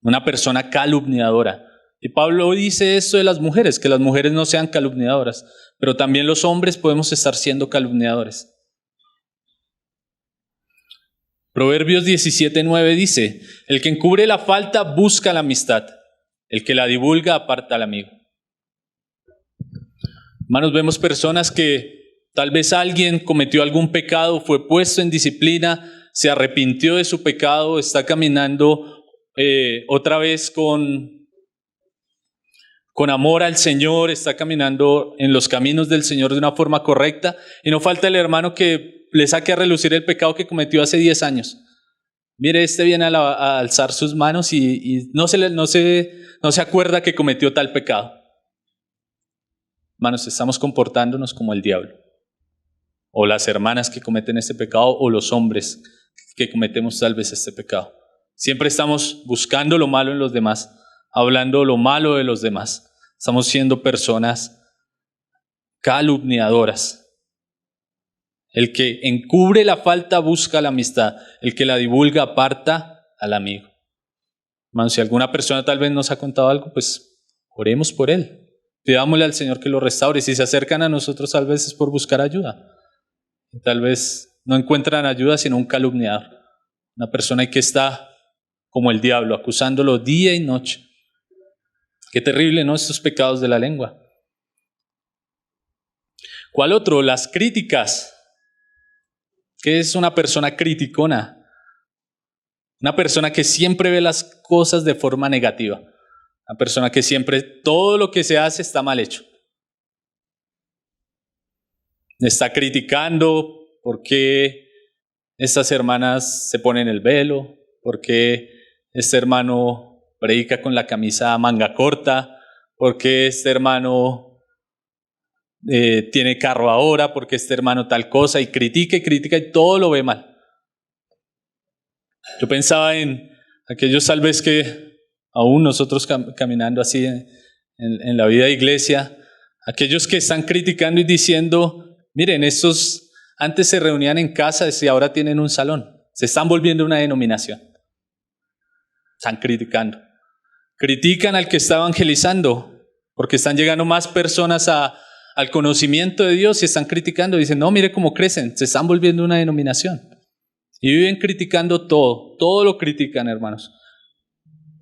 Una persona calumniadora. Y Pablo dice esto de las mujeres, que las mujeres no sean calumniadoras, pero también los hombres podemos estar siendo calumniadores. Proverbios 17:9 dice, el que encubre la falta busca la amistad, el que la divulga aparta al amigo. Hermanos, vemos personas que tal vez alguien cometió algún pecado, fue puesto en disciplina, se arrepintió de su pecado, está caminando otra vez con amor al Señor, está caminando en los caminos del Señor de una forma correcta, y no falta el hermano que le saque a relucir el pecado que cometió hace 10 años. Mire, viene a alzar sus manos y no se acuerda que cometió tal pecado. Hermanos, estamos comportándonos como el diablo, o las hermanas que cometen este pecado, o los hombres que cometemos tal vez este pecado. Siempre estamos buscando lo malo en los demás, hablando lo malo de los demás. Estamos siendo personas calumniadoras. El que encubre la falta busca la amistad, el que la divulga aparta al amigo. Hermanos, si alguna persona tal vez nos ha contado algo, pues oremos por él. Pidámosle al Señor que lo restaure. Si se acercan a nosotros, tal vez es por buscar ayuda. Y tal vez no encuentran ayuda, sino un calumniador. Una persona que está como el diablo, acusándolo día y noche. Qué terrible, ¿no? Estos pecados de la lengua. ¿Cuál otro? Las críticas. ¿Qué es una persona criticona? Una persona que siempre ve las cosas de forma negativa. Una persona que siempre todo lo que se hace está mal hecho. Está criticando por qué estas hermanas se ponen el velo, por qué este hermano predica con la camisa manga corta, por qué este hermano tiene carro ahora, por qué este hermano tal cosa, y critica y todo lo ve mal. Yo pensaba en aquellos tal vez que aún nosotros caminando así en la vida de iglesia, aquellos que están criticando y diciendo, miren, estos antes se reunían en casas y ahora tienen un salón, se están volviendo una denominación. Están criticando. Critican al que está evangelizando, porque están llegando más personas al conocimiento de Dios y están criticando. Dicen, no, mire cómo crecen, se están volviendo una denominación. Y viven criticando todo lo critican, hermanos.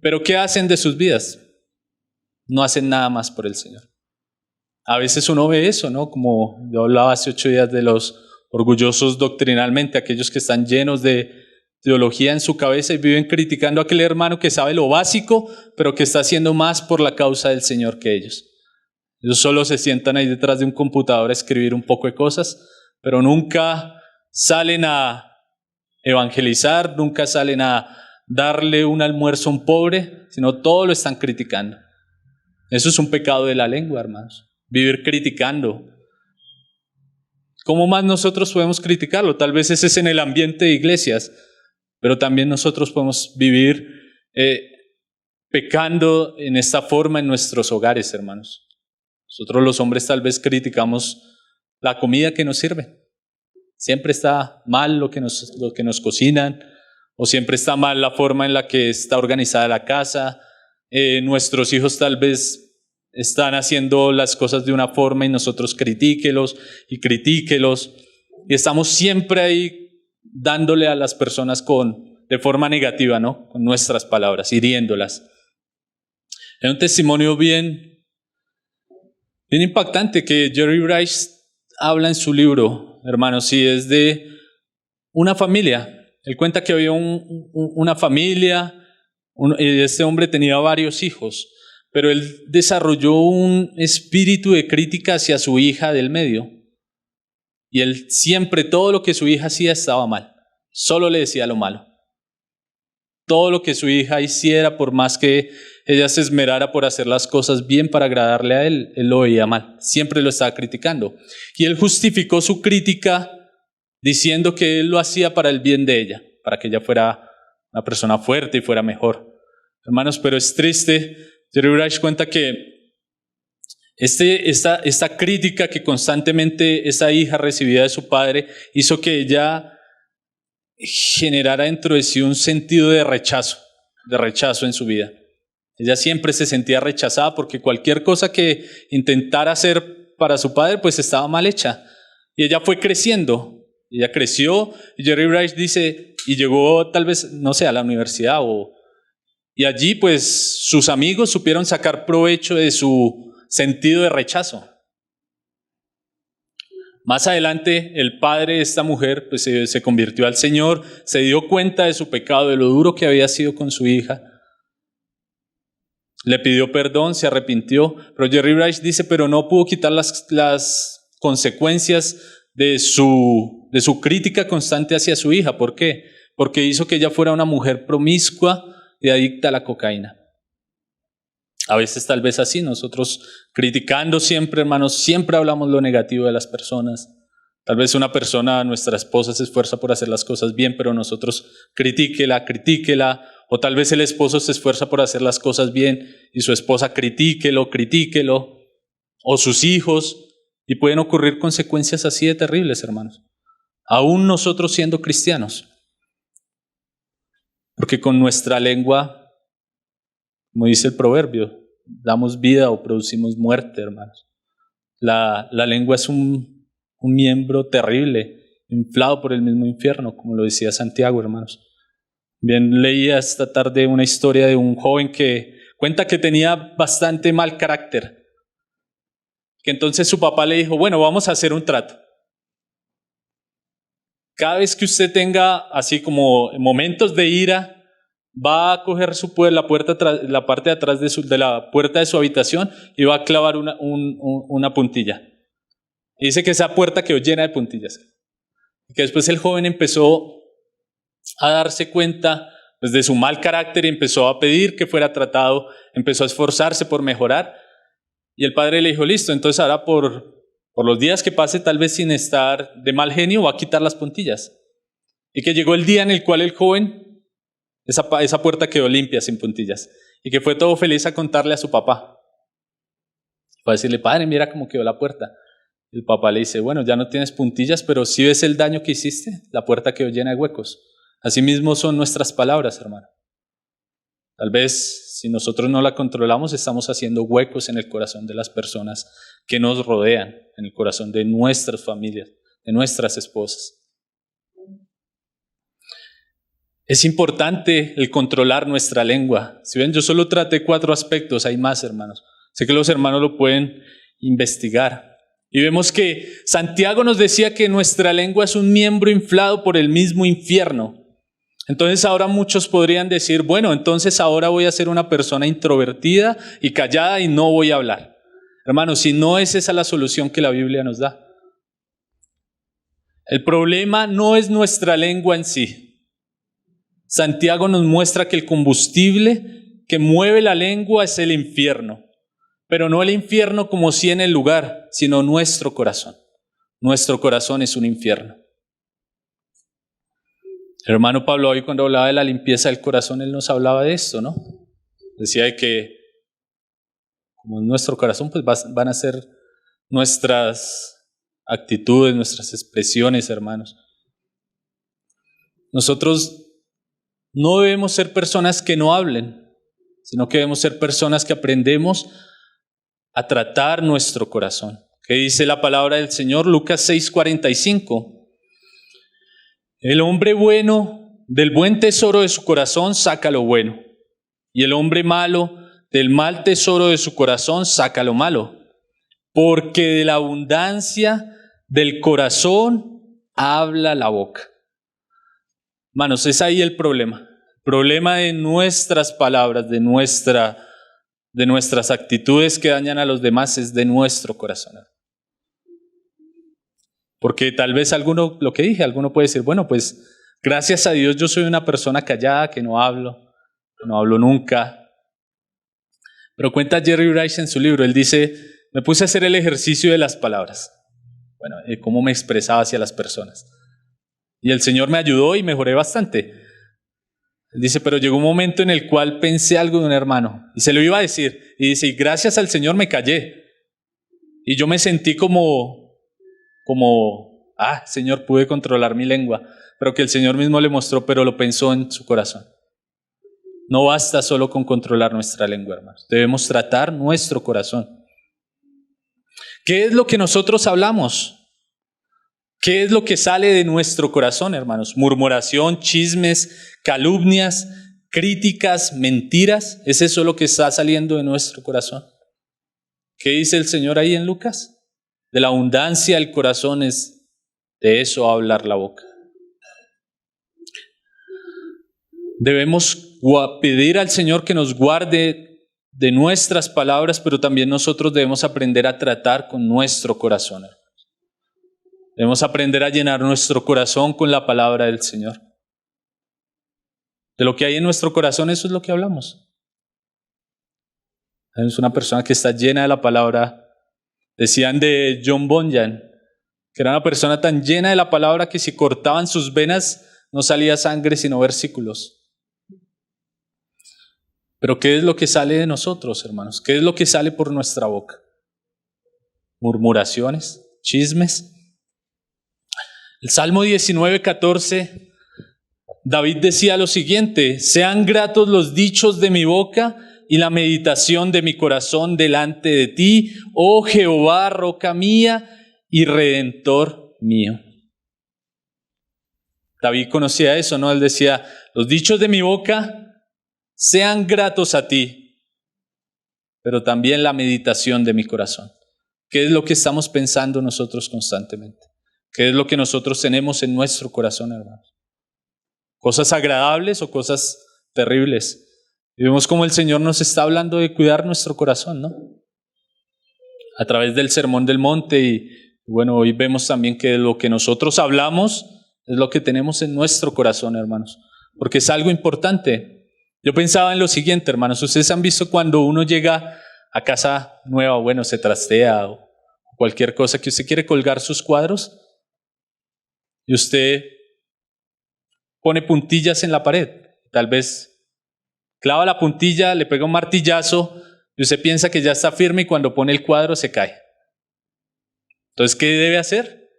Pero ¿qué hacen de sus vidas? No hacen nada más por el Señor. A veces uno ve eso, ¿no? Como yo hablaba hace 8 días de los orgullosos doctrinalmente, aquellos que están llenos de teología en su cabeza y viven criticando a aquel hermano que sabe lo básico, pero que está haciendo más por la causa del Señor que ellos. Ellos solo se sientan ahí detrás de un computador a escribir un poco de cosas, pero nunca salen a evangelizar, nunca salen a darle un almuerzo a un pobre, sino todo lo están criticando. Eso es un pecado de la lengua, hermanos. Vivir criticando. ¿Cómo más nosotros podemos criticarlo? Tal vez ese es en el ambiente de iglesias, pero también nosotros podemos vivir pecando en esta forma en nuestros hogares, hermanos. Nosotros los hombres tal vez criticamos la comida que nos sirve. Siempre está mal lo que nos cocinan, o siempre está mal la forma en la que está organizada la casa. Nuestros hijos tal vez están haciendo las cosas de una forma y nosotros critíquelos. Y estamos siempre ahí dándole a las personas de forma negativa, ¿no? Con nuestras palabras, hiriéndolas. Hay un testimonio bien impactante que Jerry Rice habla en su libro, hermanos, y es de una familia. Él cuenta que había una familia, y este hombre tenía varios hijos, pero él desarrolló un espíritu de crítica hacia su hija del medio. Y él siempre, todo lo que su hija hacía estaba mal. Solo le decía lo malo. Todo lo que su hija hiciera, por más que ella se esmerara por hacer las cosas bien para agradarle a él, él lo veía mal. Siempre lo estaba criticando. Y él justificó su crítica diciendo que él lo hacía para el bien de ella, para que ella fuera una persona fuerte y fuera mejor. Hermanos, pero es triste. Jerry Rice cuenta que esta crítica que constantemente esa hija recibía de su padre hizo que ella generara dentro de sí un sentido de rechazo en su vida. Ella siempre se sentía rechazada porque cualquier cosa que intentara hacer para su padre pues estaba mal hecha. Y ella fue creciendo, ella creció, y Jerry Rice dice, y llegó tal vez, no sé, a la universidad, y allí pues sus amigos supieron sacar provecho de su sentido de rechazo. Más adelante, el padre de esta mujer pues, se convirtió al Señor, se dio cuenta de su pecado, de lo duro que había sido con su hija. Le pidió perdón, se arrepintió, pero Jerry Rice dice, pero no pudo quitar las consecuencias de su crítica constante hacia su hija. ¿Por qué? Porque hizo que ella fuera una mujer promiscua y adicta a la cocaína. A veces tal vez así, nosotros criticando siempre, hermanos, siempre hablamos lo negativo de las personas. Tal vez una persona, nuestra esposa, se esfuerza por hacer las cosas bien, pero nosotros critíquela. O tal vez el esposo se esfuerza por hacer las cosas bien y su esposa critíquelo. O sus hijos. Y pueden ocurrir consecuencias así de terribles, hermanos. Aún nosotros siendo cristianos. Porque con nuestra lengua, como dice el proverbio, damos vida o producimos muerte, hermanos. La lengua es un miembro terrible, inflado por el mismo infierno, como lo decía Santiago, hermanos. Bien, leía esta tarde una historia de un joven que cuenta que tenía bastante mal carácter. Que entonces su papá le dijo, bueno, vamos a hacer un trato. Cada vez que usted tenga así como momentos de ira, va a coger la parte de atrás de la puerta de su habitación y va a clavar una puntilla. Y dice que esa puerta quedó llena de puntillas. Y que después el joven empezó a darse cuenta pues, de su mal carácter y empezó a pedir que fuera tratado, empezó a esforzarse por mejorar. Y el padre le dijo, listo, entonces ahora por los días que pase, tal vez sin estar de mal genio, va a quitar las puntillas. Y que llegó el día en el cual el joven, esa puerta quedó limpia, sin puntillas. Y que fue todo feliz a contarle a su papá. Fue a decirle, padre, mira cómo quedó la puerta. El papá le dice, bueno, ya no tienes puntillas, pero si ves el daño que hiciste, la puerta quedó llena de huecos. Así mismo son nuestras palabras, hermano. Tal vez, si nosotros no la controlamos, estamos haciendo huecos en el corazón de las personas que nos rodean, en el corazón de nuestras familias, de nuestras esposas. Es importante el controlar nuestra lengua. Si ven, yo solo traté 4 aspectos, hay más, hermanos. Sé que los hermanos lo pueden investigar. Y vemos que Santiago nos decía que nuestra lengua es un miembro inflado por el mismo infierno. Entonces ahora muchos podrían decir, bueno, entonces ahora voy a ser una persona introvertida y callada y no voy a hablar. Hermanos, si no es esa la solución que la Biblia nos da. El problema no es nuestra lengua en sí. Santiago nos muestra que el combustible que mueve la lengua es el infierno, pero no el infierno como si en el lugar, sino nuestro corazón. Nuestro corazón es un infierno. El hermano Pablo hoy cuando hablaba de la limpieza del corazón, él nos hablaba de esto, ¿no? Decía de que como en nuestro corazón pues van a ser nuestras actitudes, nuestras expresiones, hermanos. Nosotros no debemos ser personas que no hablen, sino que debemos ser personas que aprendemos a tratar nuestro corazón. ¿Qué dice la palabra del Señor? Lucas 6:45. El hombre bueno del buen tesoro de su corazón saca lo bueno, y el hombre malo del mal tesoro de su corazón saca lo malo, porque de la abundancia del corazón habla la boca. Hermanos, es ahí el problema. El problema de nuestras palabras, de nuestras actitudes que dañan a los demás es de nuestro corazón. Porque tal vez alguno puede decir, bueno, pues gracias a Dios yo soy una persona callada, que no hablo nunca. Pero cuenta Jerry Rice en su libro, él dice, me puse a hacer el ejercicio de las palabras. Bueno, cómo me expresaba hacia las personas. Y el Señor me ayudó y mejoré bastante. Él dice, pero llegó un momento en el cual pensé algo de un hermano y se lo iba a decir. Y dice, y gracias al Señor me callé. Y yo me sentí como, Señor, pude controlar mi lengua. Pero que el Señor mismo le mostró, pero lo pensó en su corazón. No basta solo con controlar nuestra lengua, hermanos. Debemos tratar nuestro corazón. ¿Qué es lo que nosotros hablamos? ¿Qué es lo que sale de nuestro corazón, hermanos? Murmuración, chismes, calumnias, críticas, mentiras. ¿Es eso lo que está saliendo de nuestro corazón? ¿Qué dice el Señor ahí en Lucas? De la abundancia del corazón es de eso hablar la boca. Debemos pedir al Señor que nos guarde de nuestras palabras, pero también nosotros debemos aprender a tratar con nuestro corazón. Debemos aprender a llenar nuestro corazón con la palabra del Señor. De lo que hay en nuestro corazón, eso es lo que hablamos. Es una persona que está llena de la palabra. Decían de John Bunyan, que era una persona tan llena de la palabra que si cortaban sus venas no salía sangre sino versículos. Pero ¿qué es lo que sale de nosotros, hermanos? ¿Qué es lo que sale por nuestra boca? Murmuraciones, chismes. El Salmo 19:14, David decía lo siguiente: sean gratos los dichos de mi boca y la meditación de mi corazón delante de ti, oh Jehová, roca mía y redentor mío. David conocía eso, ¿no? Él decía, los dichos de mi boca sean gratos a ti, pero también la meditación de mi corazón. ¿Qué es lo que estamos pensando nosotros constantemente? ¿Qué es lo que nosotros tenemos en nuestro corazón, hermanos? ¿Cosas agradables o cosas terribles? Y vemos cómo el Señor nos está hablando de cuidar nuestro corazón, ¿no? A través del Sermón del Monte y bueno, hoy vemos también que lo que nosotros hablamos es lo que tenemos en nuestro corazón, hermanos, porque es algo importante. Yo pensaba en lo siguiente, hermanos, ustedes han visto cuando uno llega a casa nueva, bueno, se trastea o cualquier cosa que usted quiere colgar sus cuadros y usted pone puntillas en la pared, tal vez clava la puntilla, le pega un martillazo y usted piensa que ya está firme y cuando pone el cuadro se cae. Entonces, ¿qué debe hacer?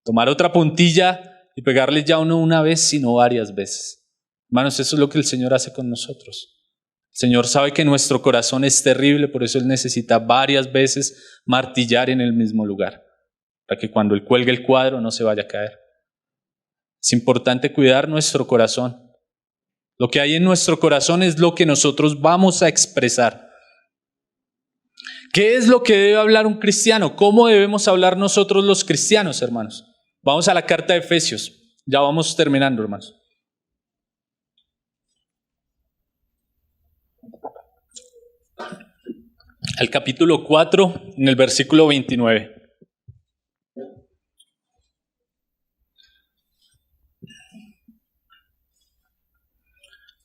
Tomar otra puntilla y pegarle ya no una vez, sino varias veces. Hermanos, eso es lo que el Señor hace con nosotros. El Señor sabe que nuestro corazón es terrible, por eso Él necesita varias veces martillar en el mismo lugar, para que cuando Él cuelgue el cuadro no se vaya a caer. Es importante cuidar nuestro corazón. Lo que hay en nuestro corazón es lo que nosotros vamos a expresar. ¿Qué es lo que debe hablar un cristiano? ¿Cómo debemos hablar nosotros los cristianos, hermanos? Vamos a la carta de Efesios. Ya vamos terminando, hermanos. al capítulo 4, en el versículo 29.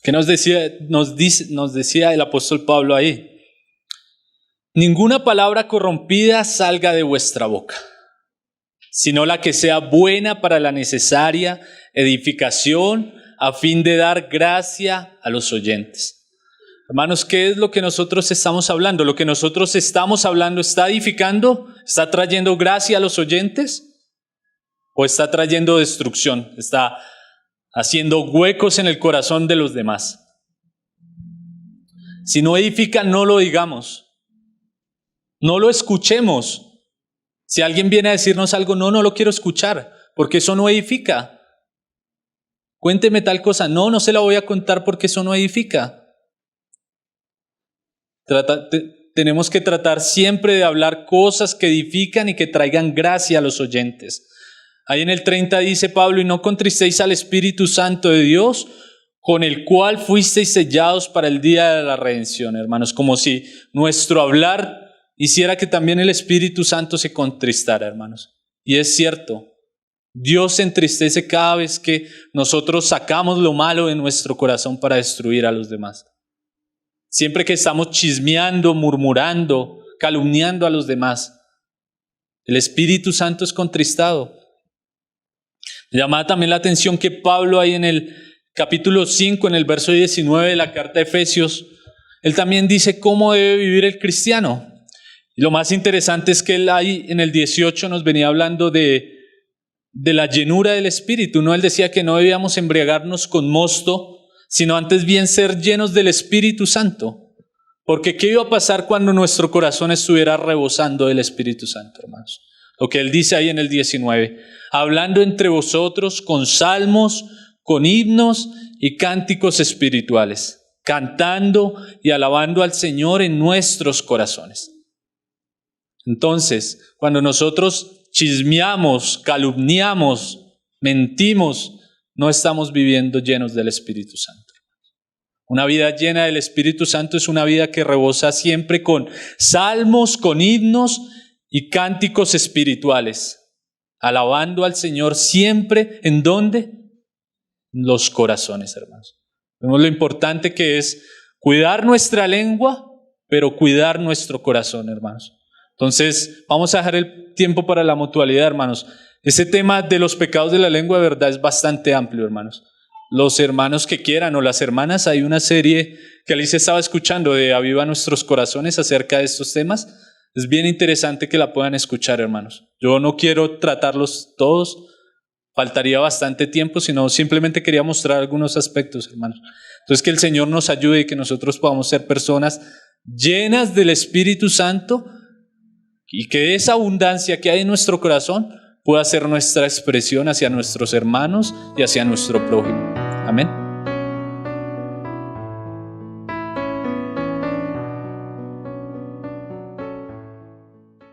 ¿Qué nos decía el apóstol Pablo ahí? Ninguna palabra corrompida salga de vuestra boca, sino la que sea buena para la necesaria edificación, a fin de dar gracia a los oyentes. Hermanos, ¿qué es lo que nosotros estamos hablando? ¿Lo que nosotros estamos hablando está edificando? ¿Está trayendo gracia a los oyentes? ¿O está trayendo destrucción? ¿Está haciendo huecos en el corazón de los demás? Si no edifica, no lo digamos. No lo escuchemos. Si alguien viene a decirnos algo, no lo quiero escuchar, porque eso no edifica. Cuénteme tal cosa, no se la voy a contar porque eso no edifica. Tenemos que tratar siempre de hablar cosas que edifican y que traigan gracia a los oyentes. Ahí en el 30 dice Pablo, y no contristéis al Espíritu Santo de Dios, con el cual fuisteis sellados para el día de la redención, hermanos, como si nuestro hablar hiciera que también el Espíritu Santo se contristara, hermanos. Y es cierto, Dios se entristece cada vez que nosotros sacamos lo malo de nuestro corazón para destruir a los demás. Siempre que estamos chismeando, murmurando, calumniando a los demás, el Espíritu Santo es contristado. Me llama también la atención que Pablo ahí en el capítulo 5, en el verso 19 de la carta de Efesios, él también dice cómo debe vivir el cristiano. Y lo más interesante es que él ahí en el 18 nos venía hablando de la llenura del Espíritu, ¿no? Él decía que no debíamos embriagarnos con mosto, sino antes bien ser llenos del Espíritu Santo. Porque ¿qué iba a pasar cuando nuestro corazón estuviera rebosando del Espíritu Santo, hermanos? Lo que él dice ahí en el 19, hablando entre vosotros con salmos, con himnos y cánticos espirituales, cantando y alabando al Señor en nuestros corazones. Entonces, cuando nosotros chismeamos, calumniamos, mentimos, no estamos viviendo llenos del Espíritu Santo. Una vida llena del Espíritu Santo es una vida que rebosa siempre con salmos, con himnos y cánticos espirituales, alabando al Señor siempre, ¿en dónde? En los corazones, hermanos. Vemos lo importante que es cuidar nuestra lengua, pero cuidar nuestro corazón, hermanos. Entonces, vamos a dejar el tiempo para la mutualidad, hermanos. Ese tema de los pecados de la lengua, de verdad, es bastante amplio, hermanos. Los hermanos que quieran o las hermanas, hay una serie que Alicia estaba escuchando de Aviva Nuestros Corazones acerca de estos temas. Es bien interesante que la puedan escuchar, hermanos. Yo no quiero tratarlos todos, faltaría bastante tiempo, sino simplemente quería mostrar algunos aspectos, hermanos. Entonces, que el Señor nos ayude y que nosotros podamos ser personas llenas del Espíritu Santo y que esa abundancia que hay en nuestro corazón pueda ser nuestra expresión hacia nuestros hermanos y hacia nuestro prójimo. Amén.